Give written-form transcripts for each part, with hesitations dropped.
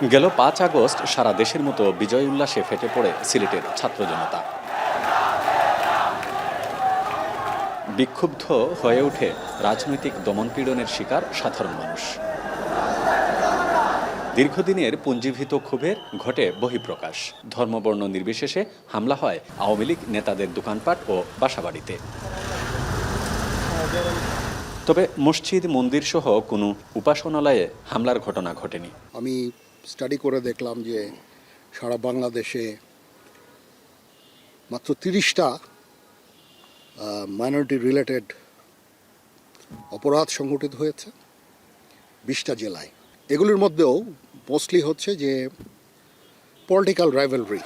গেল ৫ আগস্ট সারা দেশের মতো বিজয় উল্লাসে ফেটে পড়ে সিলেটের ছাত্র জনতা। বিক্ষুব্ধ হয়ে ওঠে রাজনৈতিক দমনপীড়নের শিকার সাধারণ মানুষ। দীর্ঘদিনের পুঞ্জীভূত ক্ষোভের ঘটে বহিঃপ্রকাশ। ধর্মবর্ণ নির্বিশেষে হামলা হয় আওয়ামী লীগ নেতাদের দোকানপাট ও বাসাবাড়িতে। তবে মসজিদ মন্দির সহ কোনো উপাসনালয়ে হামলার ঘটনা ঘটেনি। আমি স্টাডি করে দেখলাম যে সারা বাংলাদেশে মাত্র 30টা মাইনরিটি রিলেটেড অপরাধ সংঘটিত হয়েছে 20টা জেলায়। এগুলির মধ্যেও মোস্টলি হচ্ছে যে পলিটিক্যাল রাইভালরি।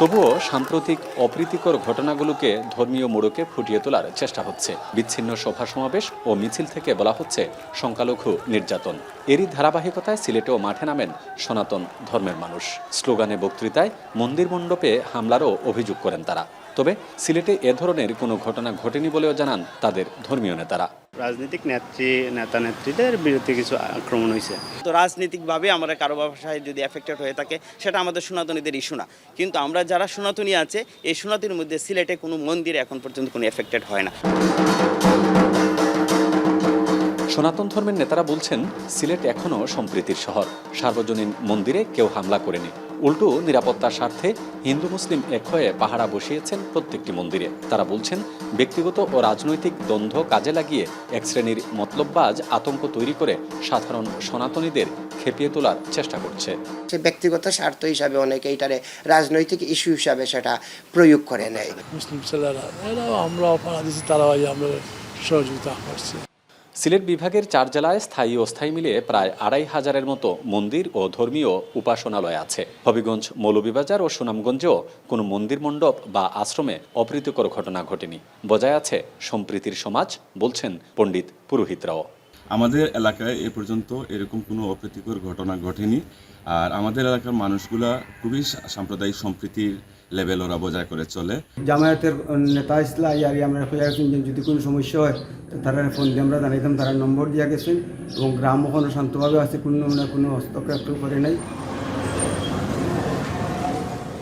তবুও সাম্প্রতিক অপ্রীতিকর ঘটনাগুলোকে ধর্মীয় মোড়কে ফুটিয়ে তোলার চেষ্টা হচ্ছে। বিচ্ছিন্ন সভা সমাবেশ ও মিছিল থেকে বলা হচ্ছে সংখ্যালঘু নির্যাতন। এরই ধারাবাহিকতায় সিলেটেও মাঠে নামেন সনাতন ধর্মের মানুষ। স্লোগানে বক্তৃতায় মন্দির মণ্ডপে হামলারও অভিযোগ করেন তারা। তবে সিলেটে এ ধরনের কোনো ঘটনা ঘটেনি বলেও জানান তাদের ধর্মীয় নেতারা। রাজনৈতিক নেতা নেত্রীদের বিরুদ্ধে কিছু আক্রমণ হয়েছে। তো রাজনৈতিকভাবে আমরা কারো ব্যবসায় যদি এফেক্টেড হয়ে থাকে সেটা আমাদের সনাতনীদের ইস্যু না, কিন্তু আমরা যারা সনাতনী আছে এই সনাতনীর মধ্যে সিলেটে কোনো মন্দির এখন পর্যন্ত কোনো এফেক্টেড হয় না। সনাতন ধর্মের নেতারা বলছেন সিলেট এখনও সম্প্রীতির শহর। সার্বজনীন মন্দিরে কেউ হামলা করেনি। উল্টো নিরাপত্তার স্বার্থে হিন্দু মুসলিম এক হয়ে পাহারা বসিয়েছেন প্রত্যেকটি মন্দিরে। তারা বলছেন ব্যক্তিগত ও রাজনৈতিক দ্বন্দ্ব কাজে লাগিয়ে এক শ্রেণীর মতলববাজ আতঙ্ক তৈরি করে সাধারণ সনাতনীদের খেপিয়ে তোলার চেষ্টা করছে। ব্যক্তিগত স্বার্থ হিসাবে অনেকে এটারে রাজনৈতিক ইস্যু হিসাবে সেটা প্রয়োগ করে নেয়। মুসলিম ছেলেরা এরাও আমরা অপরাধ দিচ্ছি, তারাও আমরা সহযোগিতা করছি। সিলেট বিভাগের 4 জেলায় স্থায়ী ও অস্থায়ী মিলিয়ে প্রায় 2500-এর মতো মন্দির ও ধর্মীয় উপাসনালয় আছে। হবিগঞ্জ, মৌলভীবাজার ও সুনামগঞ্জেও কোনো মন্দির মণ্ডপ বা আশ্রমে অপ্রীতিকর ঘটনা ঘটেনি। বজায় আছে সম্প্রীতির সমাজ, বলছেন পণ্ডিত পুরোহিতরাও। আমাদের এলাকায় এ পর্যন্ত এরকম কোনো অপ্রীতিকর ঘটনা ঘটেনি। আর আমাদের এলাকার মানুষগুলা খুবই সাম্প্রদায়িক সম্প্রীতির লেভেল ওরা বজায় করে চলে। জামায়াতের নেতা ইসলা ইয়ারি আমরা যদি কোনো সমস্যা হয় তারা ফোন দিয়ে আমরা জানাইতাম, তারা নম্বর দিয়ে গেছেন এবং গ্রাম ওখানে শান্তভাবে আছে, কোনো হস্তক্ষেপ করে নাই।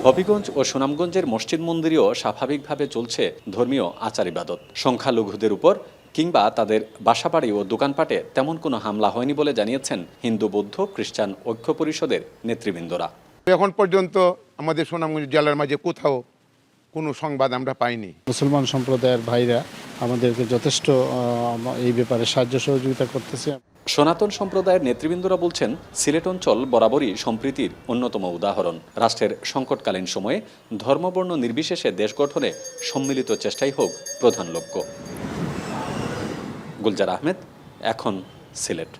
হবিগঞ্জ ও সুনামগঞ্জের মসজিদ মন্দিরেও স্বাভাবিকভাবে চলছে ধর্মীয় আচার ইবাদত। সংখ্যালঘুদের উপর কিংবা তাদের বাসাবাড়ি ও দোকানপাটে তেমন কোনো হামলা হয়নি বলে জানিয়েছেন হিন্দু, বৌদ্ধ, খ্রিস্টান ঐক্য পরিষদের নেতৃবৃন্দরা। এখন পর্যন্ত আমাদের সুনামগঞ্জ জেলার মাঝে কোথাও কোনো সংবাদ আমরা পাইনি। মুসলমান সম্প্রদায়ের ভাইরা আমাদেরকে যথেষ্ট এই ব্যাপারে সাহায্য সহযোগিতা করতেছে। সনাতন সম্প্রদায়ের নেতৃবৃন্দরা বলছেন সিলেট অঞ্চল বরাবরই সম্প্রীতির অন্যতম উদাহরণ। রাষ্ট্রের সংকটকালীন সময়ে ধর্মবর্ণ নির্বিশেষে দেশ গঠনে সম্মিলিত চেষ্টাই হোক প্রধান লক্ষ্য। গুলজার আহমেদ, এখন সিলেট।